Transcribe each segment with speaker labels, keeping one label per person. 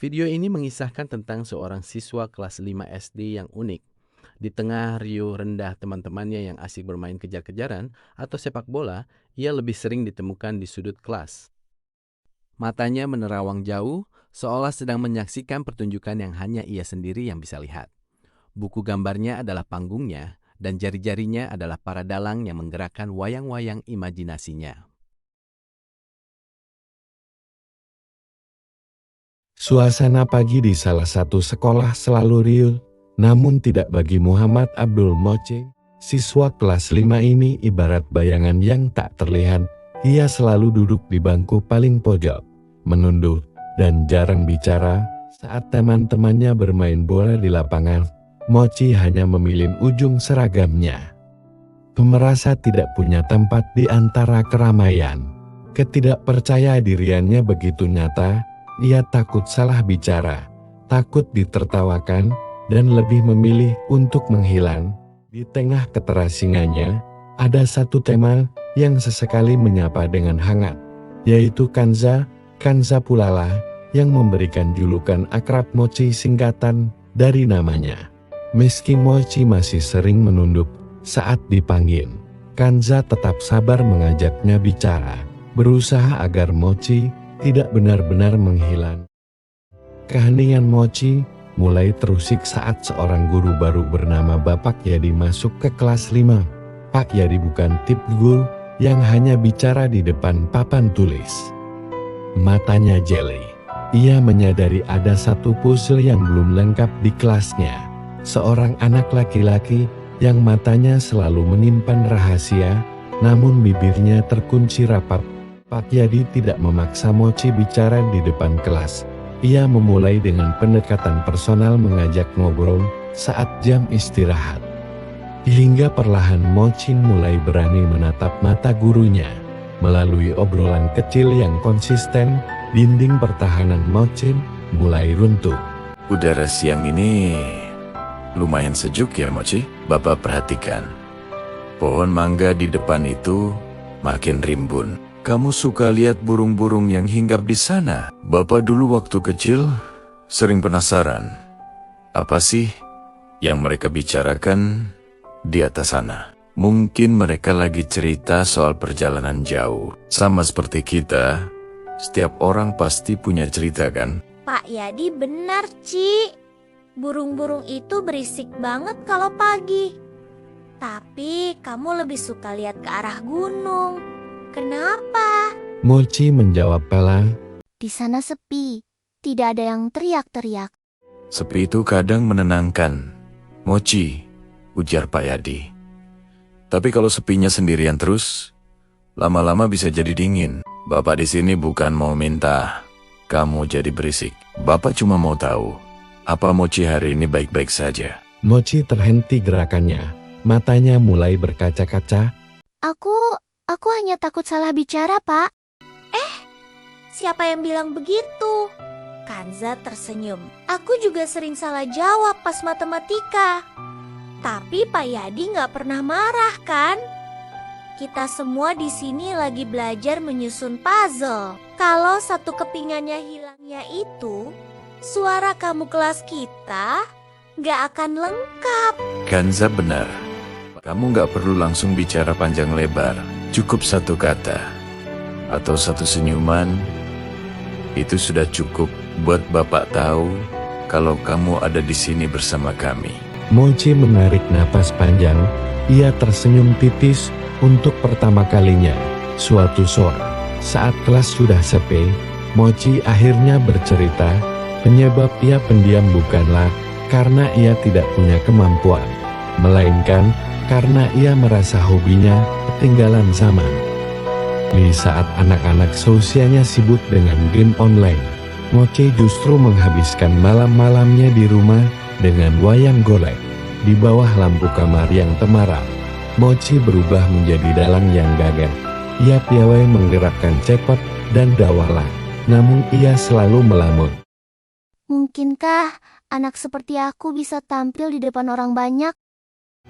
Speaker 1: Video ini mengisahkan tentang seorang siswa kelas 5 SD yang unik. Di tengah riuh rendah teman-temannya yang asik bermain kejar-kejaran atau sepak bola, ia lebih sering ditemukan di sudut kelas. Matanya menerawang jauh, seolah sedang menyaksikan pertunjukan yang hanya ia sendiri yang bisa lihat. Buku gambarnya adalah panggungnya, dan jari-jarinya adalah para dalang yang menggerakkan wayang-wayang imajinasinya.
Speaker 2: Suasana pagi di salah satu sekolah selalu riuh, namun tidak bagi Muhammad Abdul Moce. Siswa kelas 5 ini ibarat bayangan yang tak terlihat. Ia selalu duduk di bangku paling pojok, menunduk, dan jarang bicara. Saat teman-temannya bermain bola di lapangan, Mochi hanya memilih ujung seragamnya. Merasa tidak punya tempat di antara keramaian. Ketidakpercaya diriannya begitu nyata. Ia takut salah bicara, takut ditertawakan, dan lebih memilih untuk menghilang. Di tengah keterasingannya, ada satu tema yang sesekali menyapa dengan hangat, yaitu Kanza. Kanza pulalah yang memberikan julukan akrab Mochi singkatan dari namanya. Meski Mochi masih sering menunduk saat dipanggil, Kanza tetap sabar mengajaknya bicara, berusaha agar Mochi tidak benar-benar menghilang. Keheningan Mochi mulai terusik saat seorang guru baru bernama Bapak Yadi masuk ke kelas 5. Pak Yadi bukan tip guru yang hanya bicara di depan papan tulis. Matanya jeli. Ia menyadari ada satu puzzle yang belum lengkap di kelasnya. Seorang anak laki-laki yang matanya selalu menyimpan rahasia, namun bibirnya terkunci rapat. Pak Yadi tidak memaksa Mochi bicara di depan kelas. Ia memulai dengan pendekatan personal mengajak ngobrol saat jam istirahat. Hingga perlahan Mochi mulai berani menatap mata gurunya. Melalui obrolan kecil yang konsisten, dinding pertahanan Mochi mulai runtuh.
Speaker 3: Udara siang ini lumayan sejuk ya Mochi. Bapak perhatikan. Pohon mangga di depan itu makin rimbun. Kamu suka lihat burung-burung yang hinggap di sana? Bapak dulu waktu kecil sering penasaran. Apa sih yang mereka bicarakan di atas sana? Mungkin mereka lagi cerita soal perjalanan jauh. Sama seperti kita, setiap orang pasti punya cerita kan?
Speaker 4: Pak Yadi benar, Ci. Burung-burung itu berisik banget kalau pagi. Tapi kamu lebih suka lihat ke arah gunung. Kenapa?
Speaker 2: Mochi menjawab pelan.
Speaker 5: Di sana sepi, tidak ada yang teriak-teriak.
Speaker 3: Sepi itu kadang menenangkan, Mochi, ujar Pak Yadi. Tapi kalau sepinya sendirian terus, lama-lama bisa jadi dingin. Bapak di sini bukan mau minta kamu jadi berisik. Bapak cuma mau tahu, apa Mochi hari ini baik-baik saja?
Speaker 2: Mochi terhenti gerakannya. Matanya mulai berkaca-kaca.
Speaker 5: Aku hanya takut salah bicara, Pak.
Speaker 4: Siapa yang bilang begitu? Kanza tersenyum. Aku juga sering salah jawab pas matematika. Tapi Pak Yadi nggak pernah marah kan? Kita semua di sini lagi belajar menyusun puzzle. Kalau satu kepingannya hilangnya itu, suara kamu kelas kita nggak akan lengkap.
Speaker 3: Kanza benar. Kamu nggak perlu langsung bicara panjang lebar. Cukup satu kata atau satu senyuman. Itu sudah cukup buat Bapak tahu kalau kamu ada di sini bersama kami.
Speaker 2: Mochi menarik napas panjang. Ia tersenyum tipis untuk pertama kalinya. Suatu sore, saat kelas sudah sepi, Mochi akhirnya bercerita. Penyebab ia pendiam bukanlah karena ia tidak punya kemampuan, melainkan karena ia merasa hobinya ketinggalan zaman. Di saat anak-anak seusianya sibuk dengan game online, Mochi justru menghabiskan malam-malamnya di rumah dengan wayang golek. Di bawah lampu kamar yang temaram, Mochi berubah menjadi dalang yang gagah. Ia piawai menggerakkan cepot dan dawala, namun ia selalu melamun.
Speaker 5: Mungkinkah anak seperti aku bisa tampil di depan orang banyak?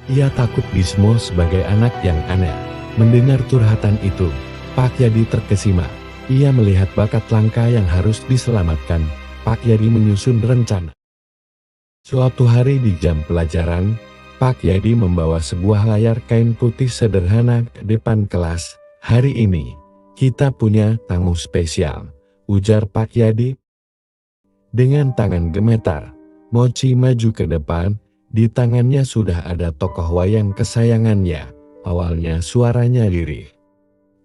Speaker 2: Ia takut dismo sebagai anak yang aneh. Mendengar curhatan itu, Pak Yadi terkesima. Ia melihat bakat langka yang harus diselamatkan. Pak Yadi menyusun rencana. Suatu hari di jam pelajaran, Pak Yadi membawa sebuah layar kain putih sederhana ke depan kelas. Hari ini, kita punya tamu spesial, ujar Pak Yadi. Dengan tangan gemetar, Mochi maju ke depan. Di tangannya sudah ada tokoh wayang kesayangannya. Awalnya suaranya lirih.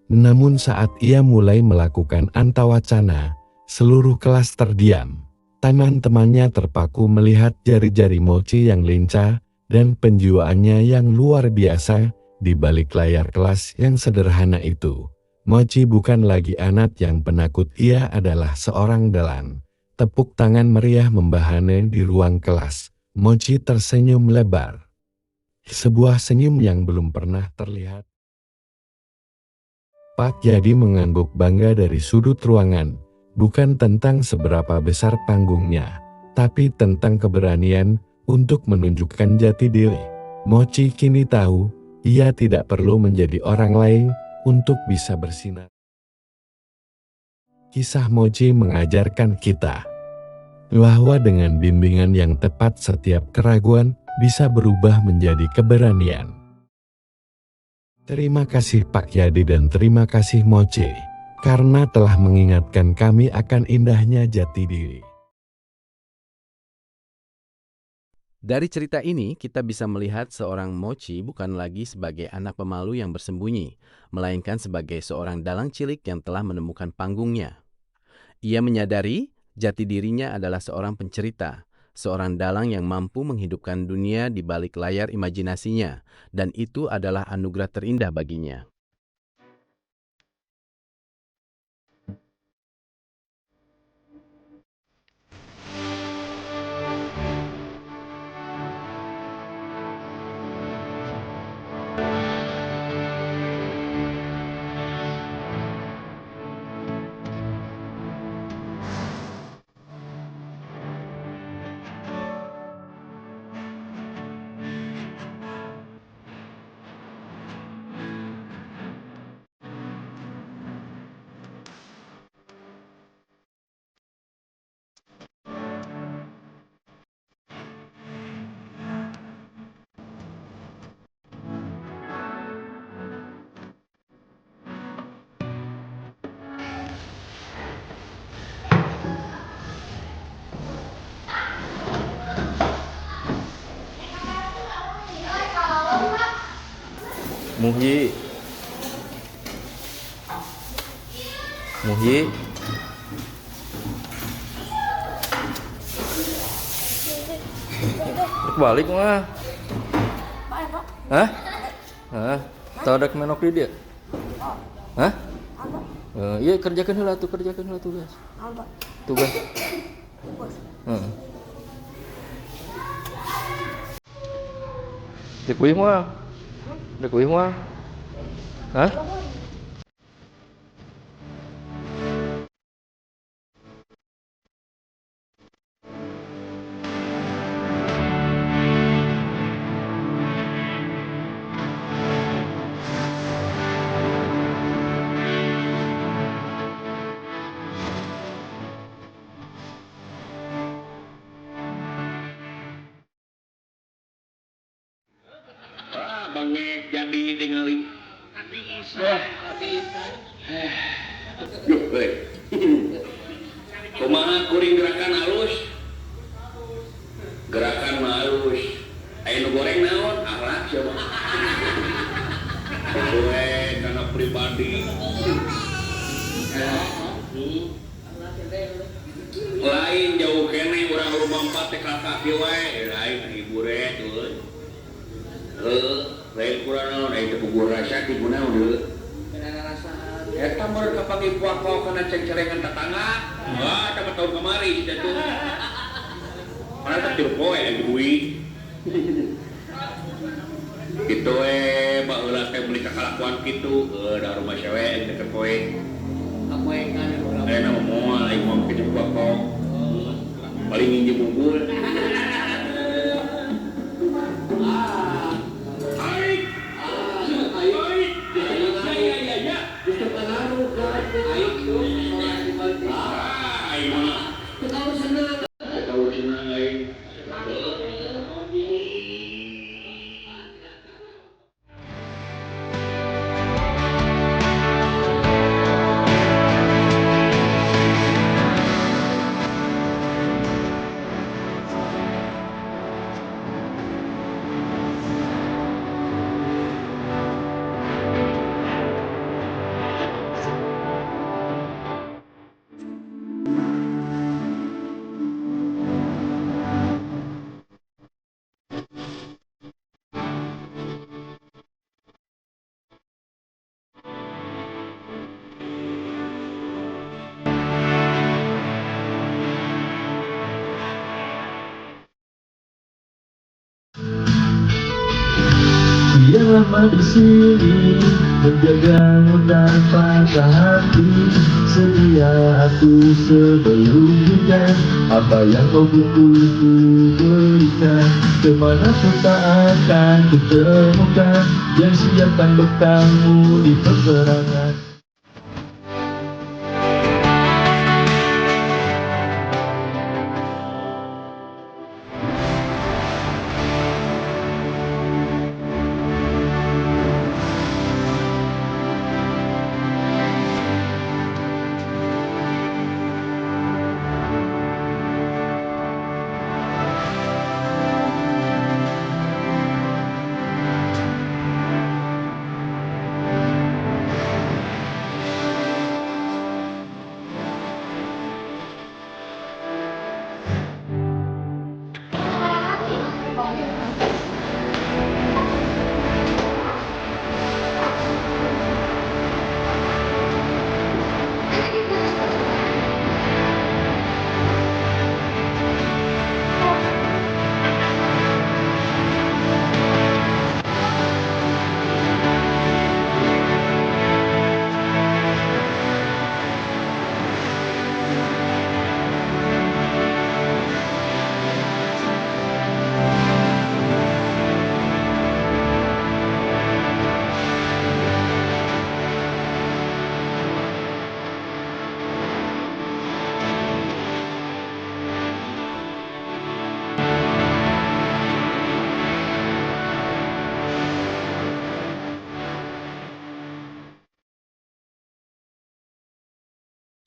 Speaker 2: Namun saat ia mulai melakukan antawacana, seluruh kelas terdiam. Teman-temannya terpaku melihat jari-jari Mochi yang lincah dan penjiwaannya yang luar biasa di balik layar kelas yang sederhana itu. Mochi bukan lagi anak yang penakut, ia adalah seorang dalang. Tepuk tangan meriah membahana di ruang kelas. Mochi tersenyum lebar. Sebuah senyum yang belum pernah terlihat. Pak Yadi mengangguk bangga dari sudut ruangan, bukan tentang seberapa besar panggungnya, tapi tentang keberanian untuk menunjukkan jati diri. Mochi kini tahu, ia tidak perlu menjadi orang lain untuk bisa bersinar. Kisah Mochi mengajarkan kita bahwa dengan bimbingan yang tepat setiap keraguan bisa berubah menjadi keberanian. Terima kasih Pak Yadi dan terima kasih Mochi, karena telah mengingatkan kami akan indahnya jati diri.
Speaker 1: Dari cerita ini, kita bisa melihat seorang Mochi bukan lagi sebagai anak pemalu yang bersembunyi, melainkan sebagai seorang dalang cilik yang telah menemukan panggungnya. Ia menyadari jati dirinya adalah seorang pencerita, seorang dalang yang mampu menghidupkan dunia di balik layar imajinasinya, dan itu adalah anugerah terindah baginya.
Speaker 6: Muhyi, Muhyi, balik mah. Hah? Hah? Tahu ada kemenok di dia? Hah? Iya kerjakan heula tugas. Tugas. Heeh. Dek kuih mah. Dek kuih mah. Hah?
Speaker 7: Bangek jadi ningali duh heuy kumaha kuring gerakan halus aya nu goreng naon akhlak coba gue kana pribadi lain jauh kene urang rumah 4 teh kakak wae lain ibu re lain kurang naon aya teu puguh rasa ti kunaon deui eta meureun kapagi puako kana cengcerengan tetangga wah eta tahun kemari jatuh mana teh tilu poe aya duit kitu baheula teh meuli kakalakuan kitu da rumah cewek teh poe apoe kana aya moal aing mau kitu puako paling nginjem bubul
Speaker 8: bersama di sini, menjagamu tanpa patah hati. Sedia aku sebelum hujan, apa yang kau butuh ku berikan. Kemanapun tak akan kutemukan yang siapkan bekalmu di peperangan.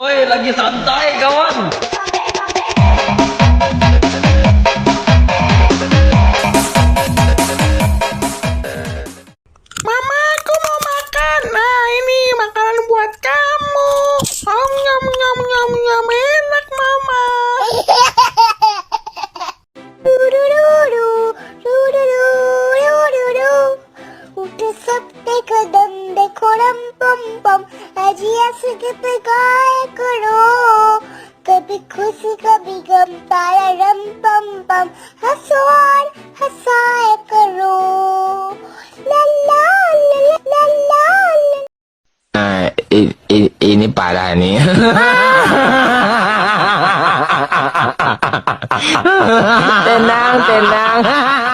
Speaker 6: Woi, lagi santai kawan.
Speaker 9: Mama, aku mau makan. Nah, ini makanan buat kamu. Om nyam nyam nyam nyam, enak Mama.
Speaker 5: उठ सकते कदम देखो रम पम पम अजी ऐसे गीत गाया करो कभी खुशी कभी गम तारा रम पम पम हंसो और हंसाया करो ला ला ला ला ला
Speaker 6: Ini parah nih. Tenang, tenang.